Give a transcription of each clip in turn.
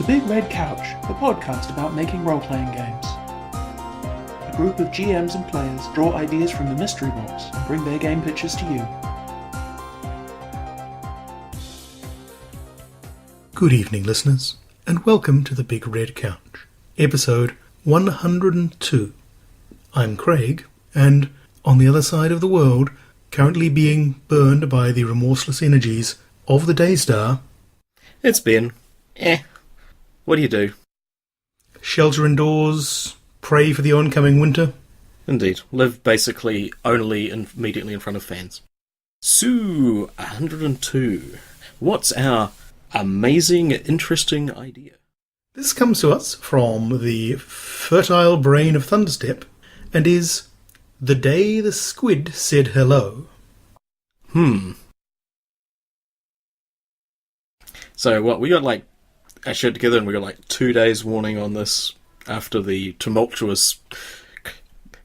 The Big Red Couch, the podcast about making role-playing games. A group of GMs and players draw ideas from the mystery box and bring their game pitches to you. Good evening, listeners, and welcome to The Big Red Couch, episode 102. I'm Craig, and on the other side of the world, currently being burned by the remorseless energies of the Daystar, it's Ben. What do you do? Shelter indoors, pray for the oncoming winter. Indeed. Live basically only immediately in front of fans. So, 102. What's our amazing, interesting idea? This comes to us from the fertile brain of Thunderstep, and is The Day the Squid Said Hello. So what, we got like a shit together and we got like 2 days warning on this after the tumultuous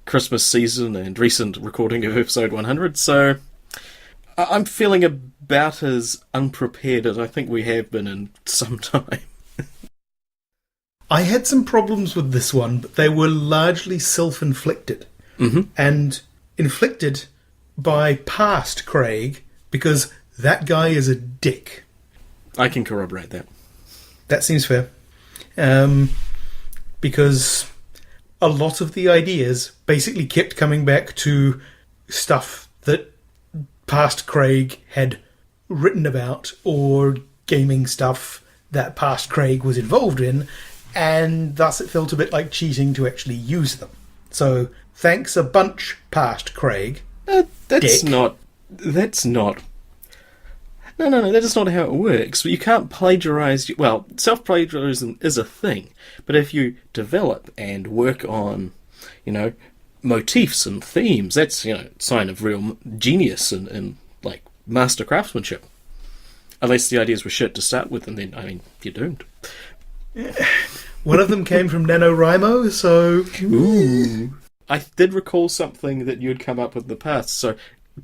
Christmas season and recent recording of episode 100, so I'm feeling about as unprepared as I think we have been in some time. I had some problems with this one, but they were largely self-inflicted. And inflicted by past Craig, because that guy is a dick. I can corroborate that. That seems fair. Because a lot of the ideas basically kept coming back to stuff that past Craig had written about, or gaming stuff that past Craig was involved in, and thus it felt a bit like cheating to actually use them. So, thanks a bunch, past Craig. That's dick. not... No, that is not how it works. You can't plagiarize... Well, self-plagiarism is a thing, but if you develop and work on, motifs and themes, that's, a sign of real genius and like, master craftsmanship. Unless the ideas were shit to start with, and then, you're doomed. One of them came from NaNoWriMo, so... Ooh. I did recall something that you had come up with in the past, so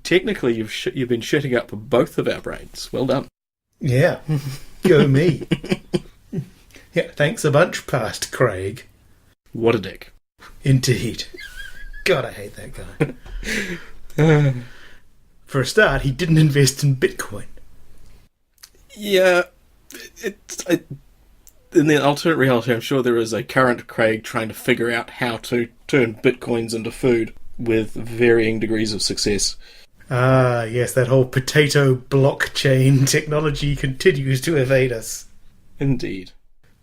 technically you've been shitting up both of our brains. Well done. Yeah, go me. Yeah, thanks a bunch, past Craig. What a dick. Indeed. God, I hate that guy. For a start, he didn't invest in Bitcoin. Yeah, in the alternate reality, I'm sure there is a current Craig trying to figure out how to turn bitcoins into food with varying degrees of success. Ah, yes, that whole potato blockchain technology continues to evade us. Indeed.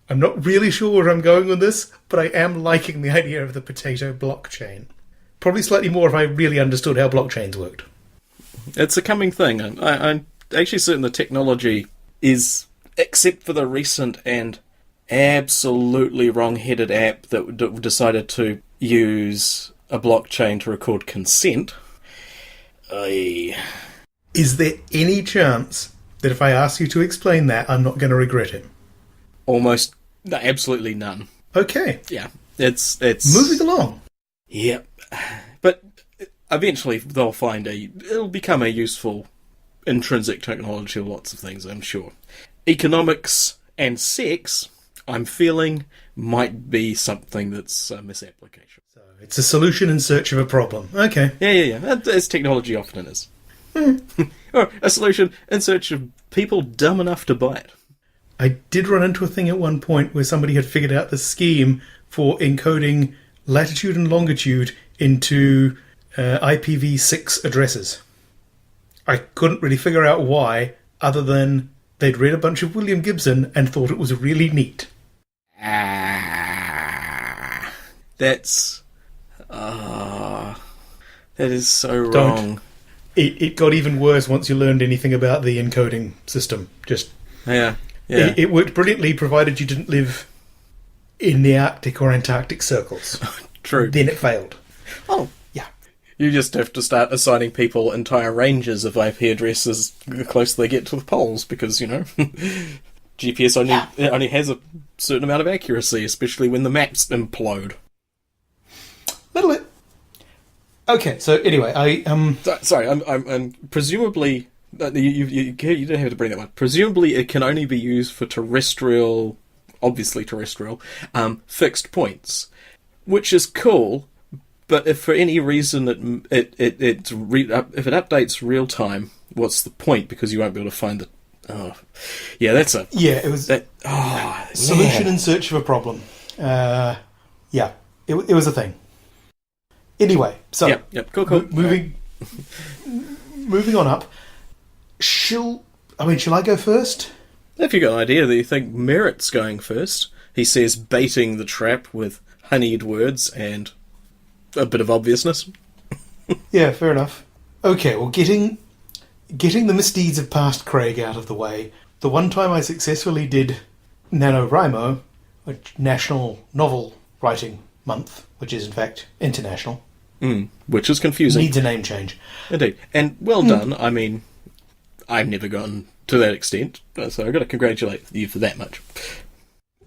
I'm not really sure where I'm going with this, but I am liking the idea of the potato blockchain. Probably slightly more if I really understood how blockchains worked. It's a coming thing. I'm actually certain the technology is, except for the recent and absolutely wrong-headed app that decided to use a blockchain to record consent. Is there any chance that if I ask you to explain that, I'm not going to regret it? Almost, no, absolutely none. Okay. Yeah, it's moving along. Yep, but eventually they'll find it'll become a useful intrinsic technology of lots of things, I'm sure. Economics and sex, I'm feeling, might be something that's a misapplication. So it's a solution in search of a problem. Okay. Yeah. As technology often is. Or a solution in search of people dumb enough to buy it. I did run into a thing at one point where somebody had figured out the scheme for encoding latitude and longitude into IPv6 addresses. I couldn't really figure out why, other than they'd read a bunch of William Gibson and thought it was really neat. That is so wrong. It got even worse once you learned anything about the encoding system. Yeah. It worked brilliantly, provided you didn't live in the Arctic or Antarctic circles. True. Then it failed. Oh, yeah. You just have to start assigning people entire ranges of IP addresses the closer they get to the poles, because, GPS only has a certain amount of accuracy, especially when the maps implode. Little bit. Okay, so anyway, I'm presumably you don't have to bring that one. Presumably, it can only be used for terrestrial obviously terrestrial, fixed points, which is cool. But if for any reason if it updates real time, what's the point? Because you won't be able to find the. Oh, yeah, that's a It was that. solution in search of a problem. It was a thing. Anyway, so Yep, cool. Moving on up. Shall I go first? If you got an idea that you think merits going first, he says, baiting the trap with honeyed words and a bit of obviousness. Yeah, fair enough. Okay, well, getting the misdeeds of past Craig out of the way, the one time I successfully did NaNoWriMo, National Novel Writing Month, which is in fact international. Which is confusing. Needs a name change. Indeed. And well done. I mean, I've never gone to that extent, so I've got to congratulate you for that much.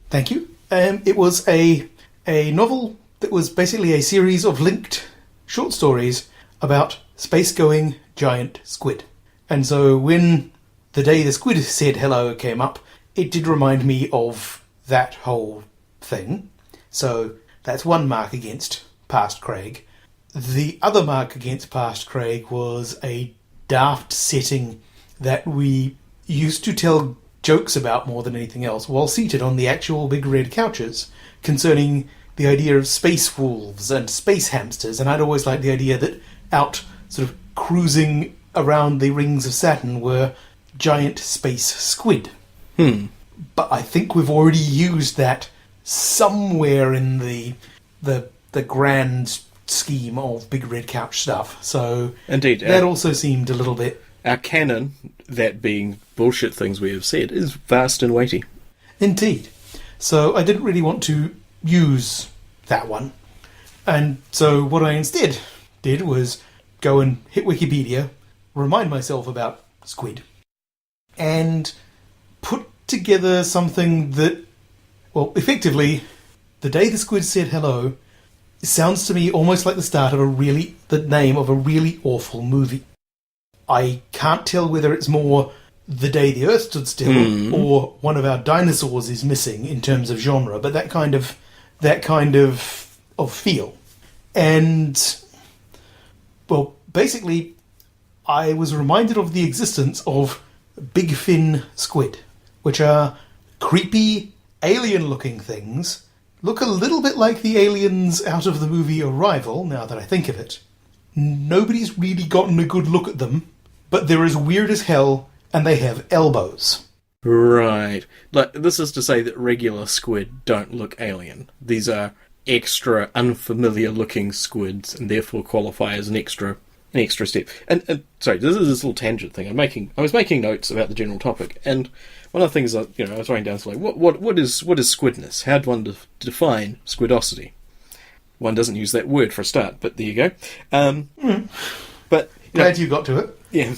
Thank you. It was a novel that was basically a series of linked short stories about space-going giant squid. And so when The Day the Squid Said Hello came up, it did remind me of that whole thing. So that's one mark against past Craig. The other mark against past Craig was a daft setting that we used to tell jokes about more than anything else while seated on the actual big red couches concerning the idea of space wolves and space hamsters, and I'd always liked the idea that out sort of cruising around the rings of Saturn were giant space squid. But I think we've already used that somewhere in the grand scheme of big red couch stuff. So Indeed, that also seemed a little bit... Our canon, that being bullshit things we have said, is vast and weighty. Indeed. So I didn't really want to use that one. And so what I instead did was go and hit Wikipedia, remind myself about Squid, and put together something that, well, effectively, The Day the Squid Said Hello sounds to me almost like the start of the name of a really awful movie. I can't tell whether it's more The Day the Earth Stood Still or one of our dinosaurs is missing in terms of genre, but that kind of feel. And, well, basically, I was reminded of the existence of big fin squid, which are creepy, alien-looking things. Look a little bit like the aliens out of the movie Arrival, now that I think of it. Nobody's really gotten a good look at them, but they're as weird as hell, and they have elbows. Right. Like, this is to say that regular squid don't look alien. These are extra unfamiliar-looking squids, and therefore qualify as an extra step. And sorry, this is this little tangent thing. I was making notes about the general topic, and one of the things I was writing down is like, what is squidness? How do one define squidosity? One doesn't use that word for a start, but there you go. But Glad you got to it. Yeah.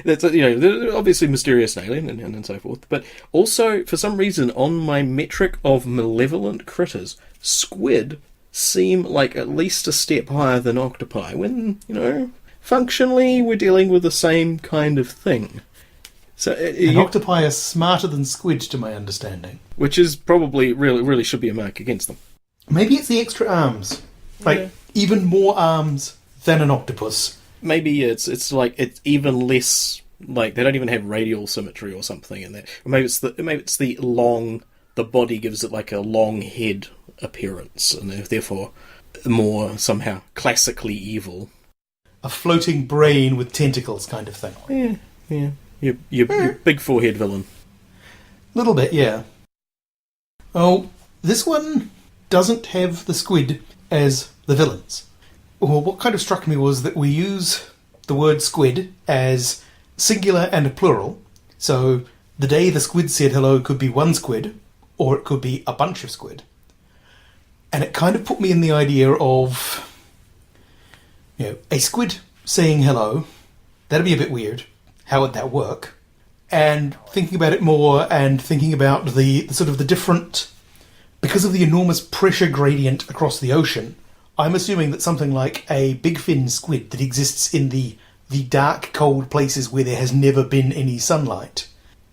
That's they're obviously mysterious and alien and so forth, but also for some reason on my metric of malevolent critters, squid seem like at least a step higher than octopi. When functionally we're dealing with the same kind of thing. So octopi are smarter than squid, to my understanding. Which is probably really should be a mark against them. Maybe it's the extra arms, even more arms than an octopus. Maybe it's like it's even less, like they don't even have radial symmetry or something in that. Or maybe it's the long. The body gives it like a long head appearance, and therefore more somehow classically evil. A floating brain with tentacles, kind of thing. Yeah. Your big forehead villain. Little bit, yeah. Oh, this one doesn't have the squid as the villains. Well, what kind of struck me was that we use the word squid as singular and plural. So, The Day the Squid Said Hello could be one squid, or it could be a bunch of squid. And it kind of put me in the idea of, a squid saying hello. That'd be a bit weird. How would that work? And thinking about it more and thinking about the sort of the different... Because of the enormous pressure gradient across the ocean, I'm assuming that something like a big fin squid that exists in the dark, cold places where there has never been any sunlight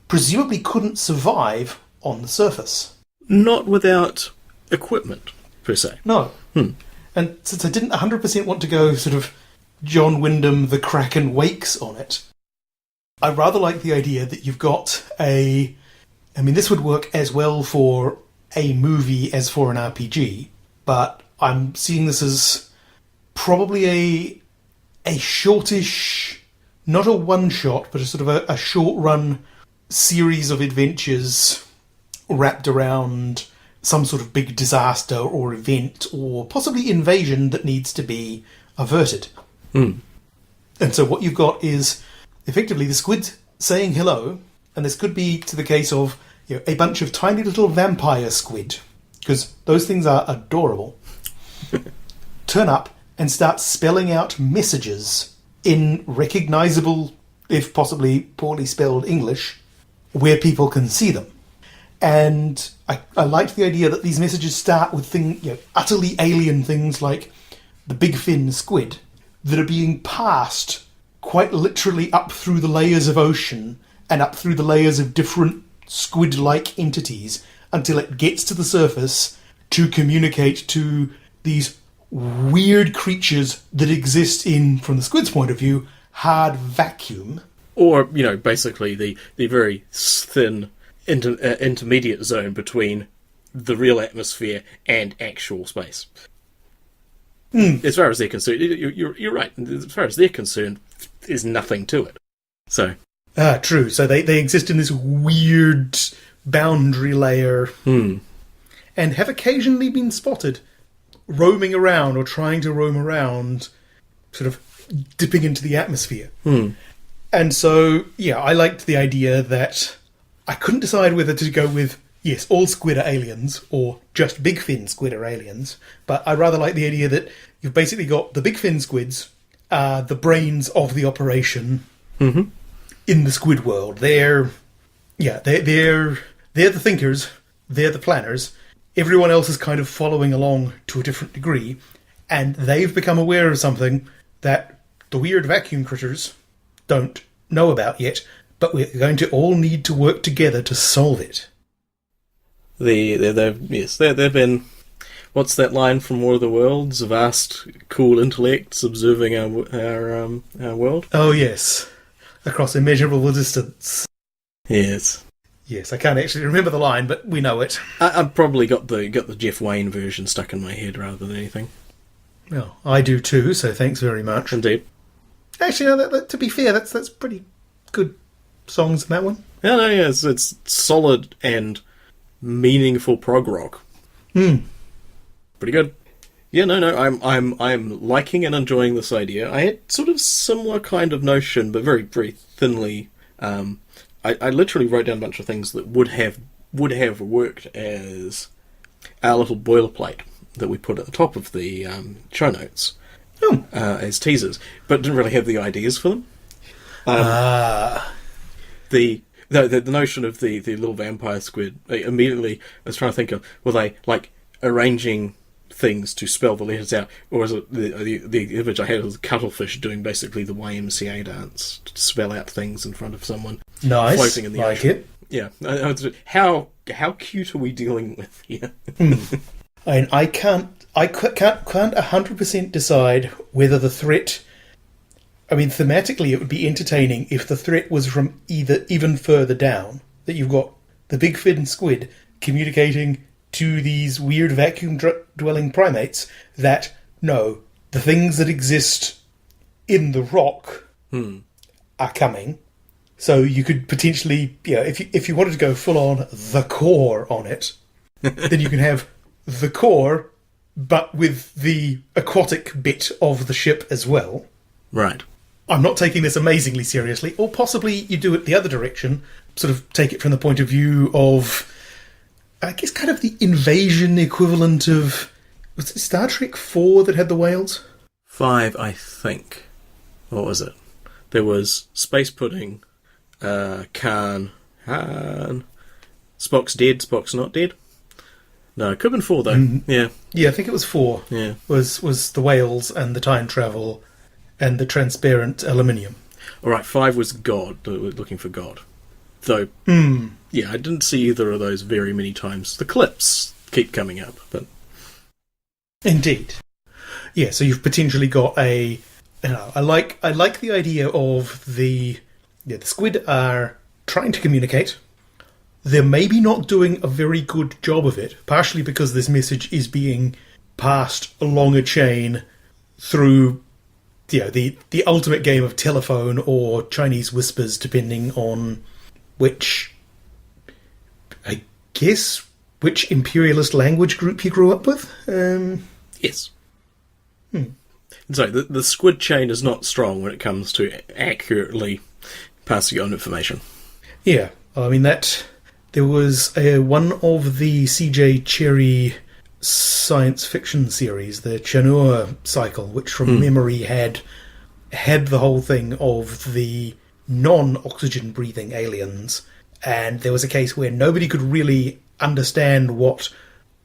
presumably couldn't survive on the surface. Not without equipment, per se. No. And since I didn't 100% want to go sort of John Wyndham, the Kraken Wakes on it, I rather like the idea that you've got a... I mean, this would work as well for a movie as for an RPG, but I'm seeing this as probably a shortish, not a one-shot, but a sort of a short-run series of adventures wrapped around some sort of big disaster or event or possibly invasion that needs to be averted. And so what you've got is effectively the squid saying hello, and this could be to the case of, you know, a bunch of tiny little vampire squid, because those things are adorable, turn up and start spelling out messages in recognisable, if possibly poorly spelled English, where people can see them. And I liked the idea that these messages start with utterly alien things like the big fin squid that are being passed quite literally up through the layers of ocean and up through the layers of different squid-like entities until it gets to the surface to communicate to these weird creatures that exist in, from the squid's point of view, hard vacuum. Or, basically the very thin intermediate zone between the real atmosphere and actual space. As far as they're concerned, you're right. As far as they're concerned, there's nothing to it. So, true. So they exist in this weird boundary layer, and have occasionally been spotted roaming around or trying to roam around, sort of dipping into the atmosphere. And so, yeah, I liked the idea that I couldn't decide whether to go with, yes, all squid are aliens, or just big fin squid are aliens, but I rather like the idea that you've basically got the big fin squids, the brains of the operation in the squid world. They're the thinkers, they're the planners. Everyone else is kind of following along to a different degree, and they've become aware of something that the weird vacuum critters don't know about yet, but we're going to all need to work together to solve it. They've been... What's that line from War of the Worlds? Vast, cool intellects observing our world? Oh, yes. Across immeasurable distance. Yes. Yes, I can't actually remember the line, but we know it. I've probably got the Jeff Wayne version stuck in my head rather than anything. Well, I do too, so thanks very much. Indeed. Actually, no, to be fair, that's pretty good songs in that one. Yeah, no, yeah, it's solid and meaningful prog rock. Pretty good. Yeah, no, I'm liking and enjoying this idea. I had sort of similar kind of notion, but very, very thinly. I literally wrote down a bunch of things that would have worked as our little boilerplate that we put at the top of the show notes as teasers, but didn't really have the ideas for them. The notion of the little vampire squid, immediately I was trying to think of, were they like arranging things to spell the letters out, or was it the image I had was the cuttlefish doing basically the YMCA dance to spell out things in front of someone? Nice, floating in the like ocean. it. Yeah, how cute are we dealing with here? I can't 100% decide whether the threat... I mean, thematically it would be entertaining if the threat was from either even further down, that you've got the big fin squid communicating to these weird vacuum-dwelling primates that, no, the things that exist in the rock are coming. So you could potentially, if you wanted to go full-on the core on it, then you can have the core, but with the aquatic bit of the ship as well. Right. I'm not taking this amazingly seriously, or possibly you do it the other direction, sort of take it from the point of view of, I guess, kind of the invasion equivalent of... Was it Star Trek 4 that had the whales? 5, I think. What was it? There was Space Pudding, Han. Spock's dead, Spock's not dead. No, it could have been 4, though. Yeah. Yeah, I think it was 4. Yeah. Was the whales and the time travel and the transparent aluminium. Alright, 5 was God. We're looking for God. Though, yeah, I didn't see either of those very many times. The clips keep coming up, but Indeed. Yeah, so you've potentially got a... I like the idea of the squid are trying to communicate. They're maybe not doing a very good job of it, partially because this message is being passed along a chain through the ultimate game of telephone or Chinese whispers, depending on which imperialist language group you grew up with. yes. So the squid chain is not strong when it comes to accurately passing on information. Yeah, I mean there was one of the C.J. Cherry science fiction series, the Chanur cycle, which from memory had the whole thing of the non-oxygen breathing aliens, and there was a case where nobody could really understand what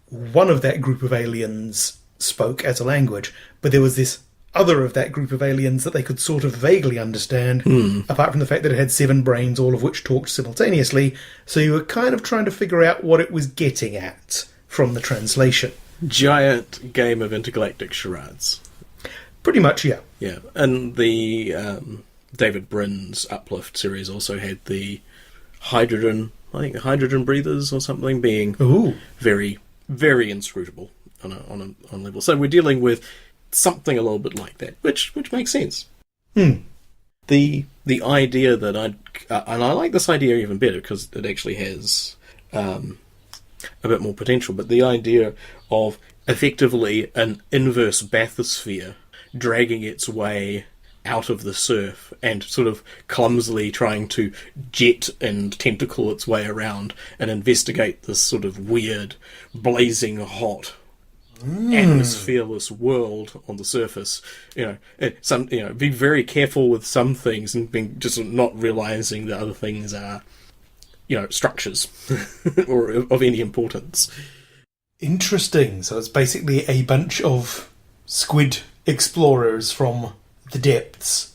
one of that group of aliens spoke as a language, but there was this other of that group of aliens that they could sort of vaguely understand, apart from the fact that it had 7 brains, all of which talked simultaneously, so you were kind of trying to figure out what it was getting at from the translation. Giant game of intergalactic charades. Pretty much, yeah. Yeah, and the David Brin's Uplift series also had the hydrogen breathers or something being very, very inscrutable on a level. So we're dealing with something a little bit like that, which makes sense. The idea that and I like this idea even better because it actually has a bit more potential, but the idea of effectively an inverse bathysphere dragging its way out of the surf and sort of clumsily trying to jet and tentacle its way around and investigate this sort of weird, blazing hot, atmosphereless world on the surface. Be very careful with some things and being just not realizing that other things are, structures or of any importance. Interesting. So it's basically a bunch of squid explorers from the depths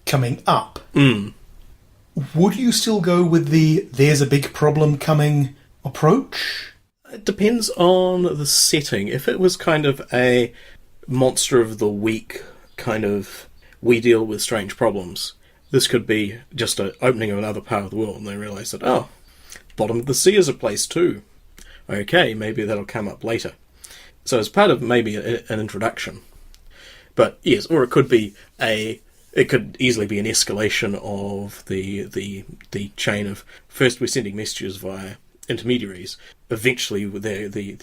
coming up. Would you still go with the "there's a big problem coming" approach? It depends on the setting. If it was kind of a monster of the week kind of we deal with strange problems, this could be just an opening of another part of the world and they realise that, bottom of the sea is a place too. Okay, maybe that'll come up later. So it's part of maybe an introduction. But yes, or it could easily be an escalation of the chain of first we're sending messages via intermediaries. Eventually,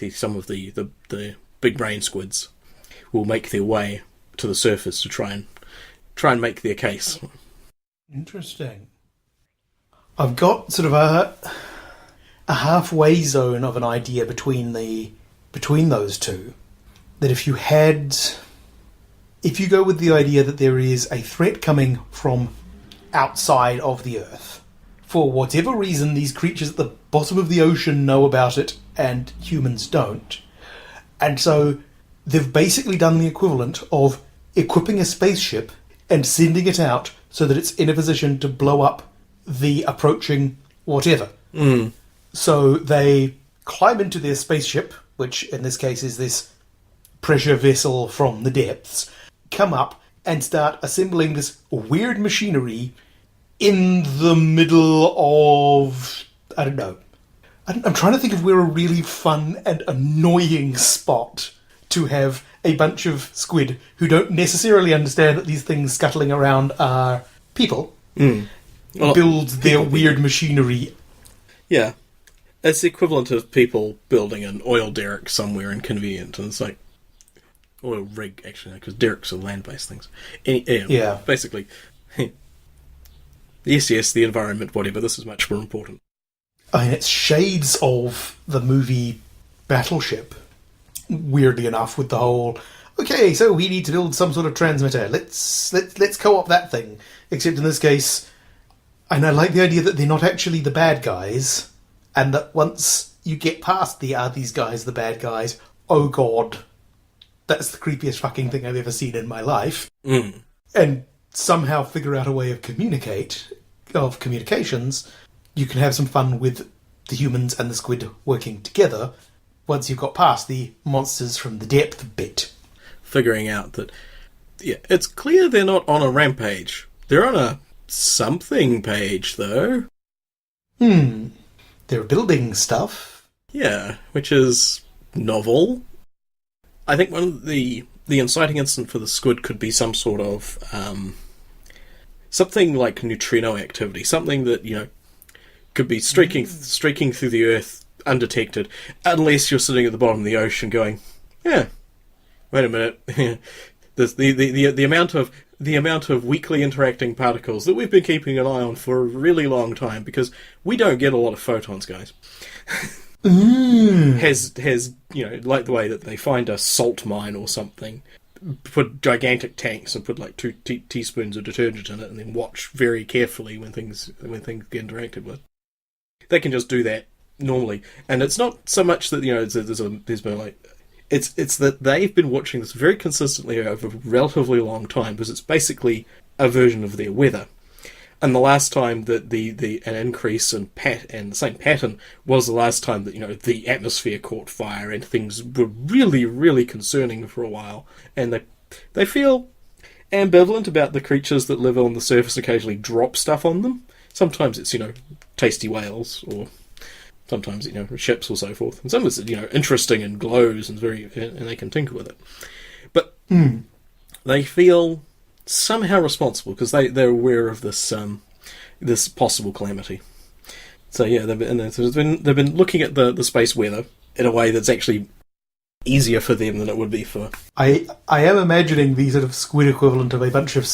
some of the big brain squids will make their way to the surface to try and make their case. Interesting. I've got sort of a halfway zone of an idea between those two. That if you go with the idea that there is a threat coming from outside of the Earth, for whatever reason these creatures at the bottom of the ocean know about it and humans don't, and so they've basically done the equivalent of equipping a spaceship and sending it out so that it's in a position to blow up the approaching whatever. So they climb into their spaceship, which in this case is this pressure vessel from the depths, come up and start assembling this weird machinery in the middle of... I don't know. I'm trying to think of where a really fun and annoying spot to have a bunch of squid who don't necessarily understand that these things scuttling around are people, build their weird machinery. Yeah. It's the equivalent of people building an oil derrick somewhere inconvenient, and it's like... Oil rig, actually, because derricks are land-based things. Yeah. Basically, yes, the environment, whatever, this is much more important. I mean, it's shades of the movie Battleship, weirdly enough, with the whole, okay, so we need to build some sort of transmitter, let's co-op that thing. Except in this case, and I like the idea that they're not actually the bad guys, and that once you get past are these guys the bad guys, oh god, that's the creepiest fucking thing I've ever seen in my life. And somehow figure out a way of communications, you can have some fun with the humans and the squid working together once you've got past the monsters from the depth bit. Figuring out that, yeah, it's clear they're not on a rampage. They're on a something page, though. They're building stuff. Yeah, which is novel. I think one of the inciting incident for the squid could be some sort of something like neutrino activity, something that, you know, could be streaking through the earth undetected, unless you're sitting at the bottom of the ocean going, yeah, wait a minute, the amount of weakly interacting particles that we've been keeping an eye on for a really long time, because we don't get a lot of photons, guys. Has you know, like the way that they find a salt mine or something, put gigantic tanks and put like 2 teaspoons of detergent in it, and then watch very carefully when things get interacted with. They can just do that normally, and it's not so much that, you know, there's been like, it's that they've been watching this very consistently over a relatively long time, because it's basically a version of their weather. And the last time that an increase in and the same pattern was the last time that, you know, the atmosphere caught fire and things were really, really concerning for a while. And they feel ambivalent about the creatures that live on the surface occasionally drop stuff on them. Sometimes it's, you know, tasty whales, or sometimes, you know, ships or so forth. And some of it's, you know, interesting and glows and they can tinker with it. But they feel somehow responsible because they're aware of this this possible calamity. So yeah, they've been looking at the space weather in a way that's actually easier for them than it would be for. I am imagining the sort of squid equivalent of a bunch of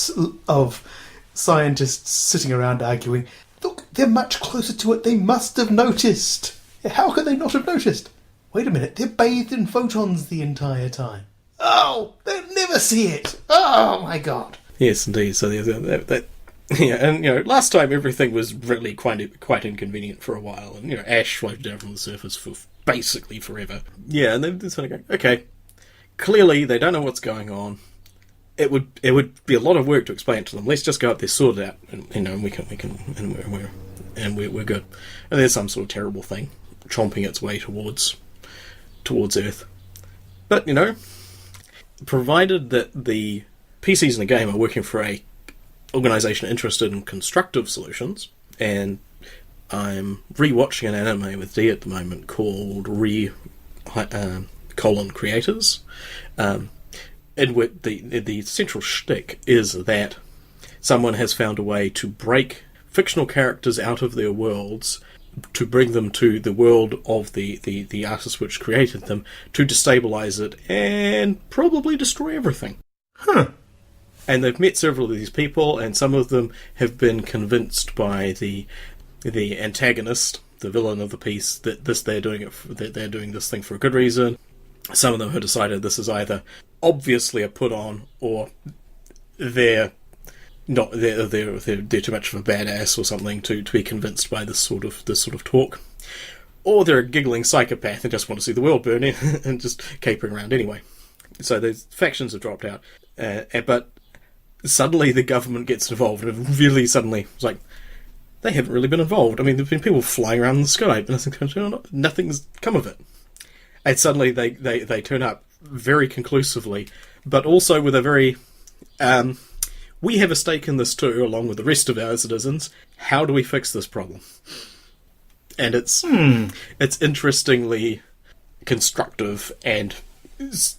scientists sitting around arguing. Look, they're much closer to it. They must have noticed. How could they not have noticed? Wait a minute, they're bathed in photons the entire time. Oh, they'll never see it. Oh my god. Yes, indeed. So that yeah, and, you know, last time everything was really quite inconvenient for a while, and, you know, ash floated down from the surface for basically forever. Yeah, and they're sort of going, okay, clearly they don't know what's going on. It would be a lot of work to explain it to them. Let's just go up there, sort it out, and, you know, we're good. And there's some sort of terrible thing chomping its way towards Earth. But, you know, provided that the PCs in the game are working for a organisation interested in constructive solutions, and I'm rewatching an anime with Dee at the moment called Creators, in which the central shtick is that someone has found a way to break fictional characters out of their worlds to bring them to the world of the artist which created them, to destabilise it and probably destroy everything. Huh. And they've met several of these people, and some of them have been convinced by the antagonist, the villain of the piece, that they're doing this thing for a good reason. Some of them have decided this is either obviously a put on, or they're too much of a badass or something to be convinced by this sort of talk, or they're a giggling psychopath and just want to see the world burn and just capering around anyway. So the factions have dropped out, but suddenly the government gets involved, and really suddenly it's like they haven't really been involved. I mean, there've been people flying around in the sky, but nothing's come of it. And suddenly they turn up very conclusively, but also with a very we have a stake in this too, along with the rest of our citizens. How do we fix this problem? And it's interestingly constructive, and there's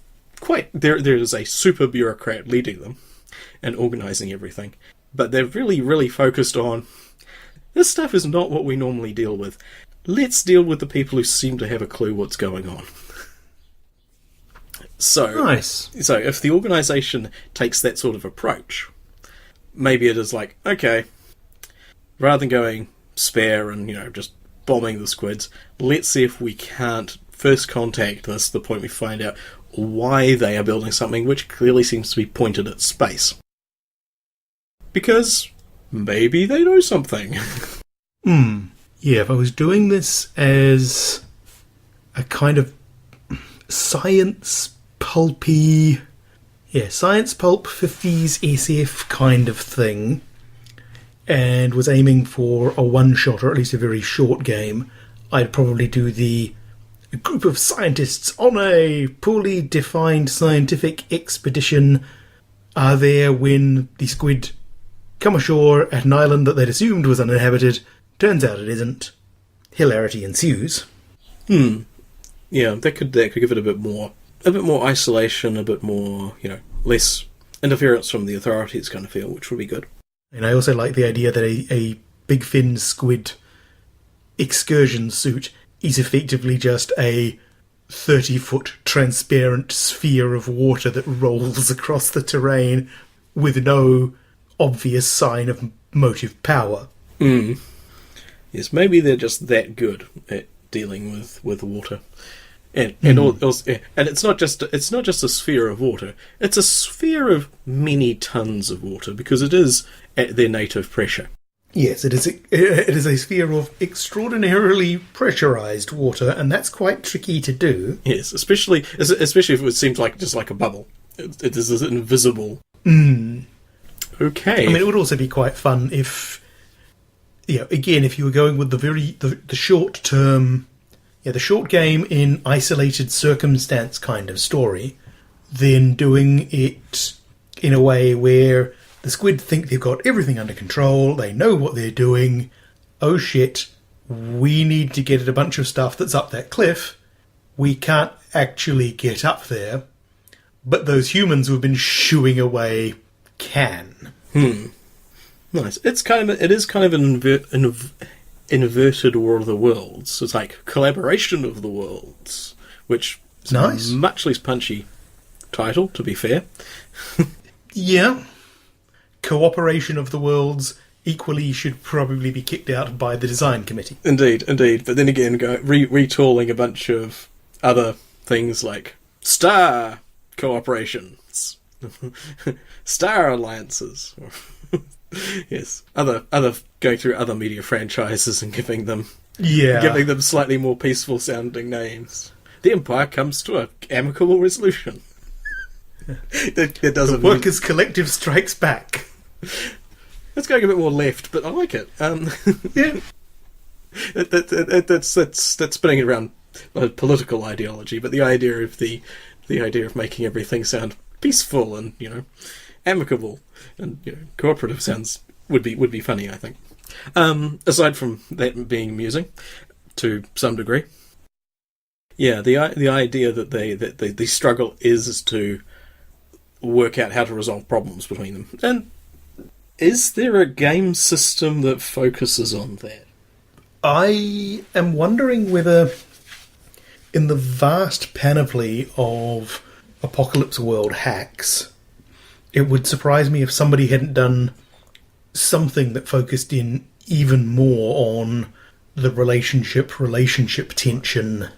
a super bureaucrat leading them and organising everything. But they're really, really focused on, this stuff is not what we normally deal with. Let's deal with the people who seem to have a clue what's going on. So, nice. So if the organisation takes that sort of approach, maybe it is like, okay, rather than going spare and, you know, just bombing the squids, let's see if we can't first contact the point we find out why they are building something which clearly seems to be pointed at space. Because maybe they know something. Yeah, if I was doing this as a kind of science pulpy, science pulp 50s SF kind of thing, and was aiming for a one-shot, or at least a very short game, I'd probably do a group of scientists on a poorly defined scientific expedition are there when the squid come ashore at an island that they'd assumed was uninhabited. Turns out it isn't. Hilarity ensues. Yeah, that could give it a bit more isolation, a bit more, less interference from the authorities kind of feel, which would be good. And I also like the idea that a big fin squid excursion suit is effectively just a 30-foot transparent sphere of water that rolls across the terrain with no obvious sign of motive power. Yes, maybe they're just that good at dealing with water. And it's not just a sphere of water. It's a sphere of many tons of water because it is at their native pressure. Yes, it is a sphere of extraordinarily pressurized water, and that's quite tricky to do. Yes, especially if it seems like just like a bubble. It is invisible. Okay. I mean, it would also be quite fun if, again, if you were going with the short term, the short game in isolated circumstance kind of story, then doing it in a way where the squid think they've got everything under control, they know what they're doing. Oh shit, we need to get at a bunch of stuff that's up that cliff. We can't actually get up there, but those humans who have been shooing away can. Nice. It is kind of an inverted War of the Worlds. It's like collaboration of the worlds, which is nice. A much less punchy title, to be fair. Yeah. Cooperation of the worlds equally should probably be kicked out by the design committee. Indeed. But then again, retooling a bunch of other things like star cooperations, star alliances. Yes, other going through other media franchises and giving them slightly more peaceful sounding names. The Empire comes to an amicable resolution. It doesn't. The Workers' Collective strikes back. It's going a bit more left, but I like it. Yeah, that's spinning it around political ideology, but the idea of making everything sound peaceful and amicable and cooperative would be funny, I think. Aside from that being amusing to some degree, yeah, the idea that the struggle is to work out how to resolve problems between them. And is there a game system that focuses on that? I am wondering whether, in the vast panoply of Apocalypse World hacks, it would surprise me if somebody hadn't done something that focused in even more on the relationship tension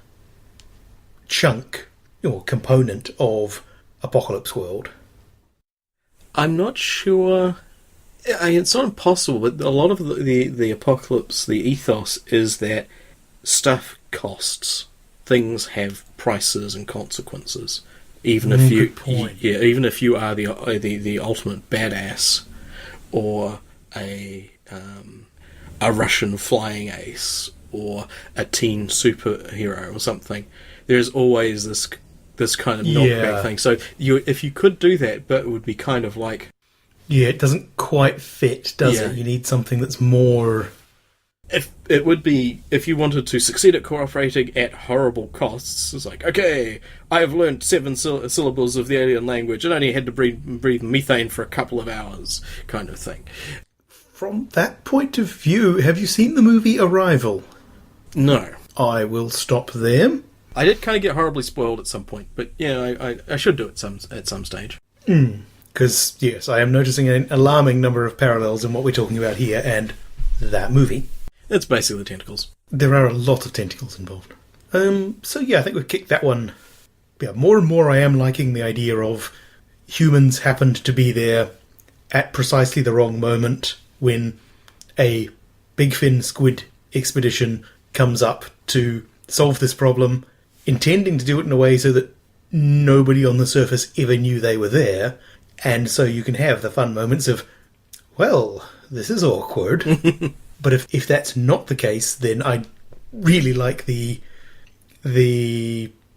chunk or component of Apocalypse World. I'm not sure. It's not impossible, but a lot of the Apocalypse, the ethos is that stuff costs. Things have prices and consequences. Even if you are the ultimate badass, or a Russian flying ace, or a teen superhero or something, there's always this kind of knockback thing. So if you could do that, but it would be kind of like... Yeah, it doesn't quite fit, does it? You need something that's more... If you wanted to succeed at cooperating at horrible costs, it's like, okay, I have learned 7 syllables of the alien language and only had to breathe methane for a couple of hours, kind of thing. From that point of view, have you seen the movie Arrival? No. I will stop there. I did kind of get horribly spoiled at some point, but yeah, I should do it at some stage. Because, yes, I am noticing an alarming number of parallels in what we're talking about here and that movie. It's basically tentacles. There are a lot of tentacles involved. So yeah, I think we've kicked that one. Yeah, more and more I am liking the idea of humans happened to be there at precisely the wrong moment when a big fin squid expedition comes up to solve this problem, intending to do it in a way so that nobody on the surface ever knew they were there, and so you can have the fun moments of, well, this is awkward. But if that's not the case, then I really like the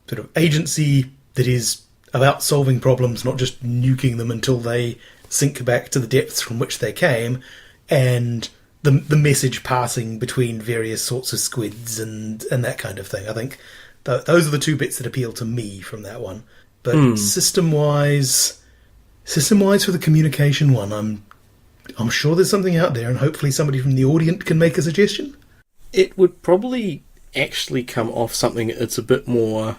sort of agency that is about solving problems, not just nuking them until they sink back to the depths from which they came, and the message passing between various sorts of squids and that kind of thing. I think those are the two bits that appeal to me from that one. But system-wise for the communication one, I'm sure there's something out there, and hopefully somebody from the audience can make a suggestion. It would probably actually come off something that's a bit more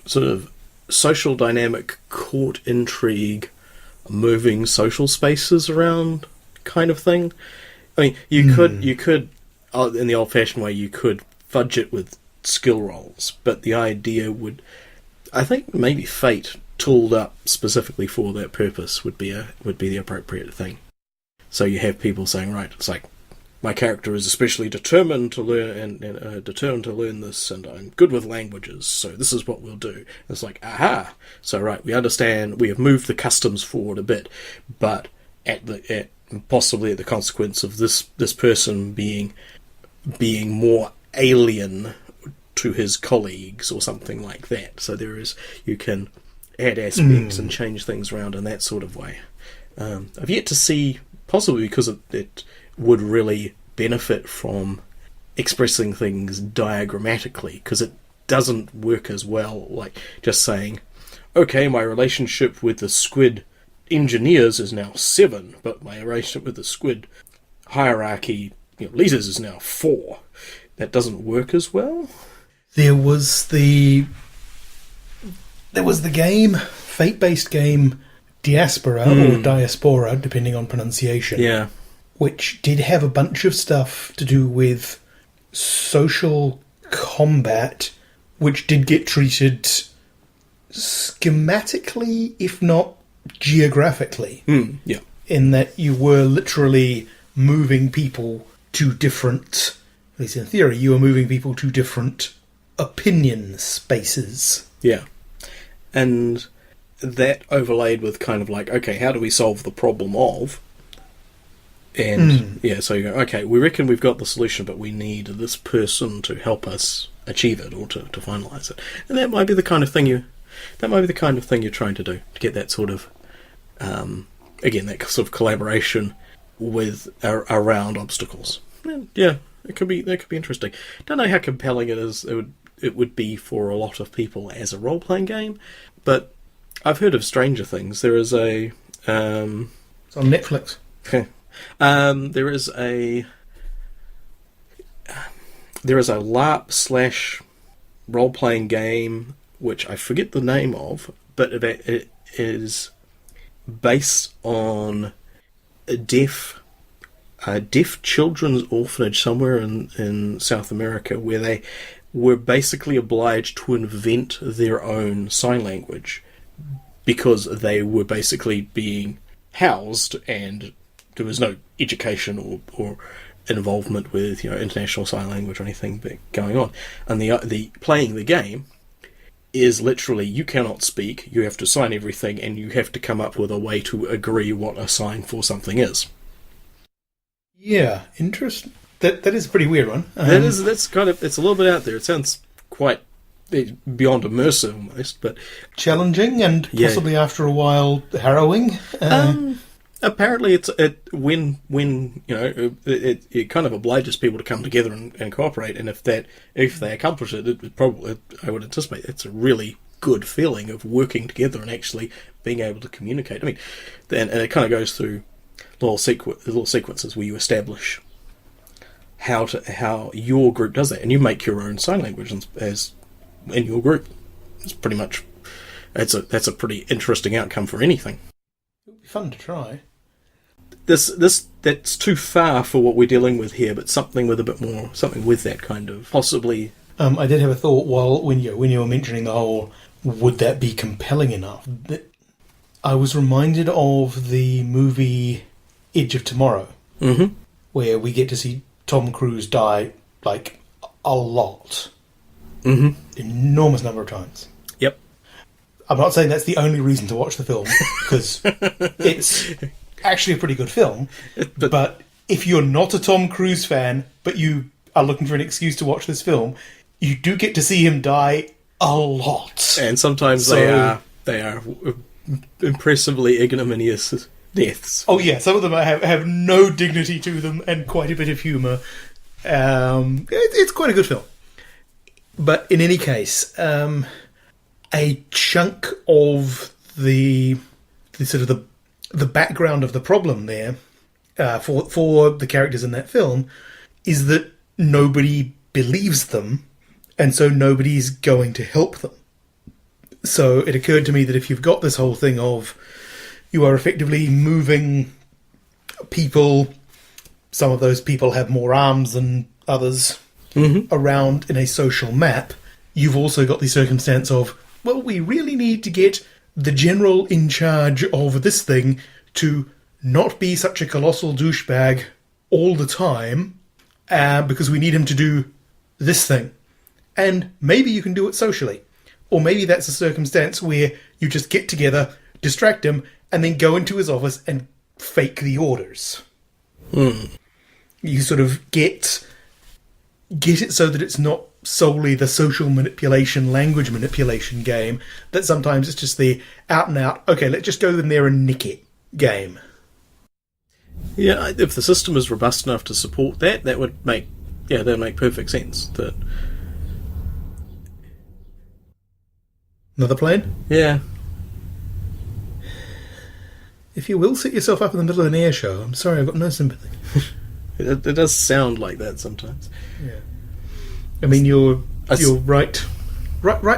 sort of social dynamic, court intrigue, moving social spaces around kind of thing. I mean, you could, in the old-fashioned way, you could fudge it with skill rolls, but the idea would, I think, maybe Fate tooled up specifically for that purpose would be the appropriate thing. So you have people saying, right, it's like, my character is especially determined to learn and determined to learn this, and I'm good with languages, so this is what we'll do. And it's like, aha! So right, we understand, we have moved the customs forward a bit, but possibly at the consequence of this person being more alien to his colleagues or something like that. So you can add aspects and change things around in that sort of way. I've yet to see, possibly because it would really benefit from expressing things diagrammatically, because it doesn't work as well like just saying, okay, my relationship with the squid engineers is now 7, but my relationship with the squid hierarchy leaders is now 4. That doesn't work as well. There was the game, fate-based game, Diaspora, or Diaspora, depending on pronunciation. Yeah. Which did have a bunch of stuff to do with social combat, which did get treated schematically, if not geographically. Yeah. In that you were literally moving people to different, at least in theory, you were moving people to different opinion spaces. Yeah. And that overlaid with kind of like, okay, how do we solve the problem of? And so you go, okay, we reckon we've got the solution, but we need this person to help us achieve it or to finalise it. And that might be the kind of thing you're trying to do, to get that sort of again, that sort of collaboration with around obstacles. Yeah, that could be interesting. Don't know how compelling it is. It would be for a lot of people as a role playing game, but I've heard of Stranger Things. There is a it's on Netflix. There is a LARP / role playing game which I forget the name of, but it is based on a deaf children's orphanage somewhere in South America, where they were basically obliged to invent their own sign language because they were basically being housed and there was no education or involvement with international sign language or anything going on. And the playing the game is literally, you cannot speak, you have to sign everything, and you have to come up with a way to agree what a sign for something is. Yeah, interesting. That is a pretty weird one. That's kind of, it's a little bit out there. It sounds quite beyond immersive almost, but challenging and possibly after a while harrowing. Apparently, it kind of obliges people to come together and cooperate, and if they accomplish it, it probably, I would anticipate, it's a really good feeling of working together and actually being able to communicate. I mean, and it kind of goes through little sequences where you establish how your group does that, and you make your own sign language as in your group. It's pretty much that's a pretty interesting outcome for anything. It would be fun to try. That's too far for what we're dealing with here, but something with that kind of possibly. I did have a thought when you were mentioning the whole, would that be compelling enough? I was reminded of the movie Edge of Tomorrow, where we get to see Tom Cruise die like a lot, enormous number of times. Yep. I'm not saying that's the only reason to watch the film, because it's actually a pretty good film. But if you're not a Tom Cruise fan, but you are looking for an excuse to watch this film, you do get to see him die a lot. And sometimes they are impressively ignominious deaths. Oh yeah, some of them have no dignity to them and quite a bit of humour. It's quite a good film. But in any case, a chunk of the sort of the background of the problem there for the characters in that film is that nobody believes them, and so nobody's going to help them. So it occurred to me that if you've got this whole thing of you are effectively moving people, some of those people have more arms than others, around in a social map, you've also got the circumstance of, well, we really need to get the general in charge of this thing to not be such a colossal douchebag all the time, because we need him to do this thing. And maybe you can do it socially. Or maybe that's a circumstance where you just get together, distract him, and then go into his office and fake the orders. You sort of get it so that it's not solely the social manipulation, language manipulation game, that sometimes it's just the out and out, okay, let's just go in there and nick it game. Yeah, if the system is robust enough to support that, that would make perfect sense. Another plane? Yeah. If you will set yourself up in the middle of an air show, I'm sorry, I've got no sympathy. It does sound like that sometimes. Yeah. I mean, you're right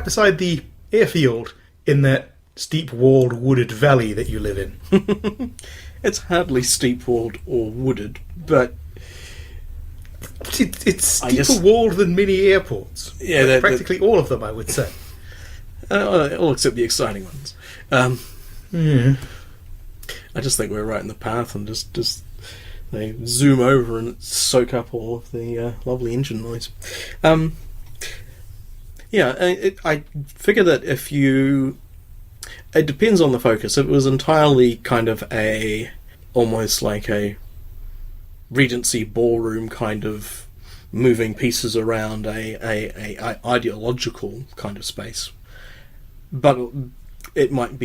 beside the airfield in that steep-walled, wooded valley that you live in. It's hardly steep-walled or wooded, but it's steeper-walled than many airports. Yeah, practically all of them, I would say. All except the exciting ones. Yeah. I just think we're right in the path, and just they zoom over and soak up all of the lovely engine noise. I figure that it depends on the focus. If it was entirely kind of almost like a Regency ballroom kind of moving pieces around a ideological kind of space, but it might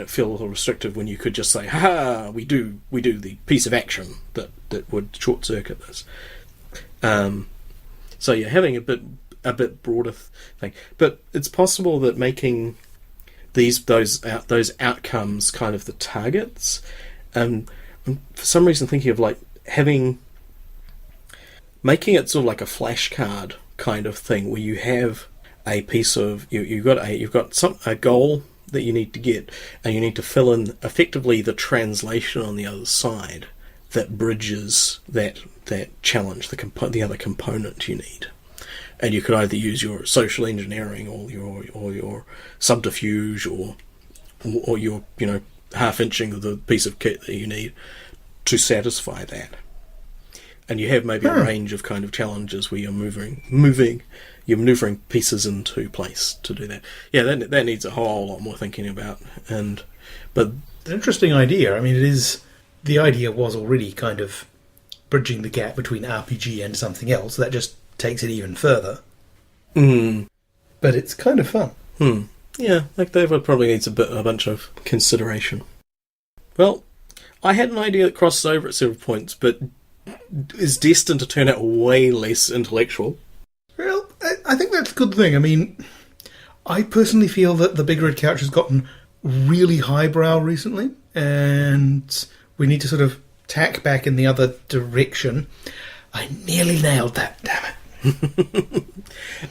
feel a little restrictive when you could just say, "Ha! We do the piece of action that would short circuit this." So you're having a bit broader thing, but it's possible that making those outcomes kind of the targets. I'm for some reason thinking of like making it sort of like a flashcard kind of thing, where you have a piece of you've got a goal that you need to get, and you need to fill in effectively the translation on the other side that bridges that challenge, the other component you need. And you could either use your social engineering or your subterfuge or your half-inching of the piece of kit that you need to satisfy that. And you have maybe a range of kind of challenges where you're you're maneuvering pieces into place to do that. Yeah, that needs a whole lot more thinking about. But an interesting idea. I mean, the idea was already kind of bridging the gap between RPG and something else. That just takes it even further. But it's kind of fun. Yeah, like that would probably needs a bunch of consideration. Well, I had an idea that crosses over at several points, but is destined to turn out way less intellectual. Well, I think that's a good thing. I mean, I personally feel that the Big Red Couch has gotten really highbrow recently, and we need to sort of tack back in the other direction. I nearly nailed that, damn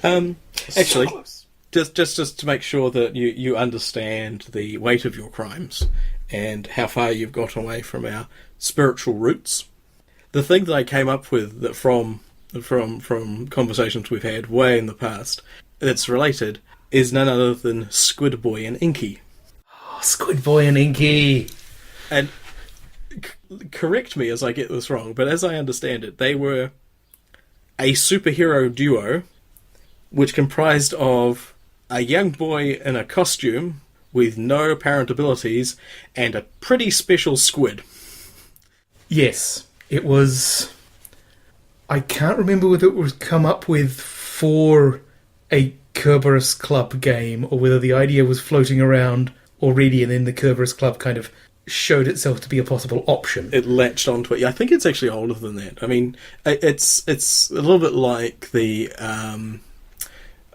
it. Actually, just to make sure that you understand the weight of your crimes and how far you've got away from our spiritual roots, the thing that I came up with that from conversations we've had way in the past that's related is none other than Squid Boy and Inky. Oh, Squid Boy and Inky! And correct me as I get this wrong, but as I understand it, they were a superhero duo which comprised of a young boy in a costume with no apparent abilities and a pretty special squid. Yes, it was... I can't remember whether it was come up with for a Kerberos Club game or whether the idea was floating around already and then the Kerberos Club kind of showed itself to be a possible option. It latched onto it. Yeah, I think it's actually older than that. I mean, it's a little bit like the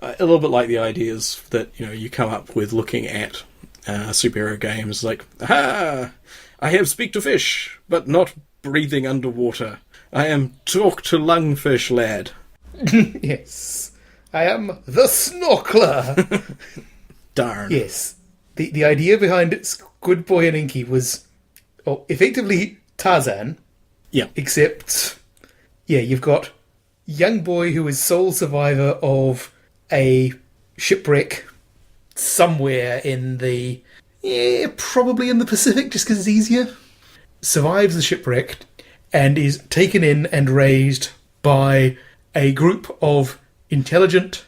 ideas that you come up with looking at superhero games. Like, aha! I have speak to fish, but not breathing underwater. I am talk to lungfish lad. Yes, I am the snorkeler. Darn. Yes, the idea behind Squid Boy and Inky was effectively Tarzan. Yeah. Except, you've got young boy who is sole survivor of a shipwreck somewhere in the... probably in the Pacific, just because it's easier. Survives the shipwreck and is taken in and raised by a group of intelligent,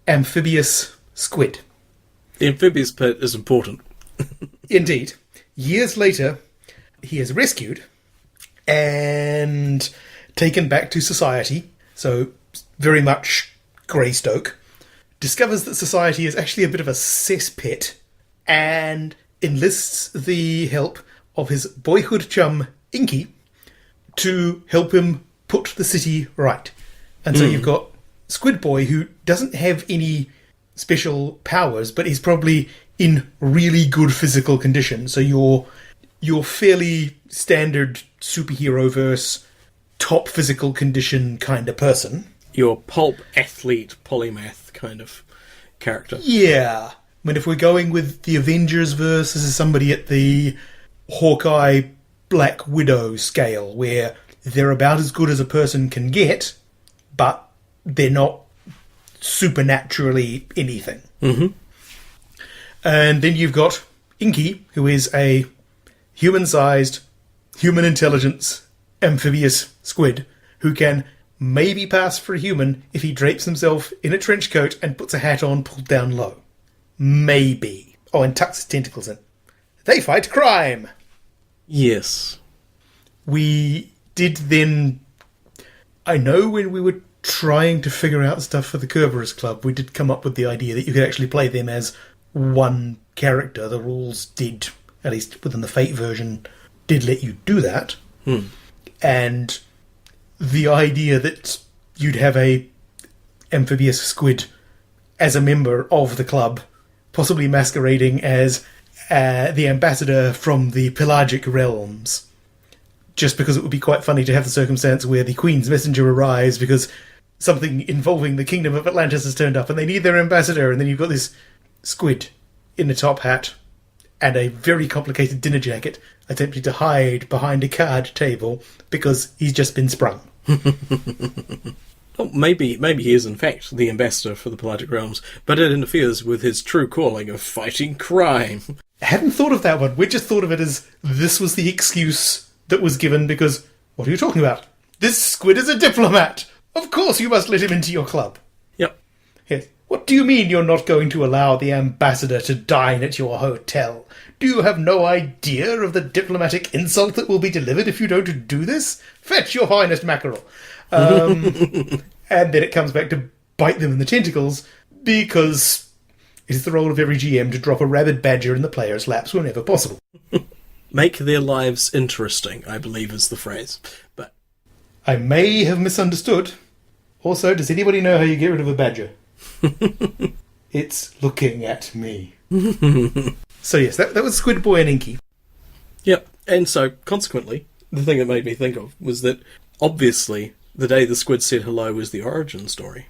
amphibious squid. The amphibious bit is important. Indeed. Years later, he is rescued and taken back to society, so very much Greystoke, discovers that society is actually a bit of a cesspit, and enlists the help of his boyhood chum, Inky, to help him put the city right. And so you've got Squid Boy, who doesn't have any special powers, but he's probably in really good physical condition. So your fairly standard superhero-verse, top physical condition kind of person. Your pulp athlete polymath kind of character. Yeah. I mean, if we're going with the Avengers verse, this is somebody at the Hawkeye Black Widow scale, where they're about as good as a person can get, but they're not supernaturally anything. Mm-hmm. And then you've got Inky, who is a human-sized, human intelligence, amphibious squid, who can maybe pass for a human if he drapes himself in a trench coat and puts a hat on pulled down low. Maybe. Oh, and tucks his tentacles in. They fight crime! Yes. We did then... I know when we were trying to figure out stuff for the Kerberos Club, we did come up with the idea that you could actually play them as one character. The rules did, at least within the Fate version, did let you do that. And the idea that you'd have a amphibious squid as a member of the club, possibly masquerading as the ambassador from the pelagic realms, just because it would be quite funny to have the circumstance where the Queen's messenger arrives because something involving the Kingdom of Atlantis has turned up and they need their ambassador, and then you've got this squid in a top hat and a very complicated dinner jacket attempting to hide behind a card table because he's just been sprung. Well, maybe he is in fact the ambassador for the Pelagic Realms, but it interferes with his true calling of fighting crime. I hadn't thought of that one. We just thought of it as this was the excuse that was given because, what are you talking about? This squid is a diplomat! Of course you must let him into your club. Yep. Yes. What do you mean you're not going to allow the ambassador to dine at your hotel? Do you have no idea of the diplomatic insult that will be delivered if you don't do this? Fetch your finest mackerel. And then it comes back to bite them in the tentacles because it is the role of every GM to drop a rabid badger in the player's laps whenever possible. Make their lives interesting, I believe is the phrase. But I may have misunderstood. Also, does anybody know how you get rid of a badger? It's looking at me. So yes, that was Squid Boy and Inky. Yep, and so consequently, the thing it made me think of was that obviously the day the squid said hello was the origin story,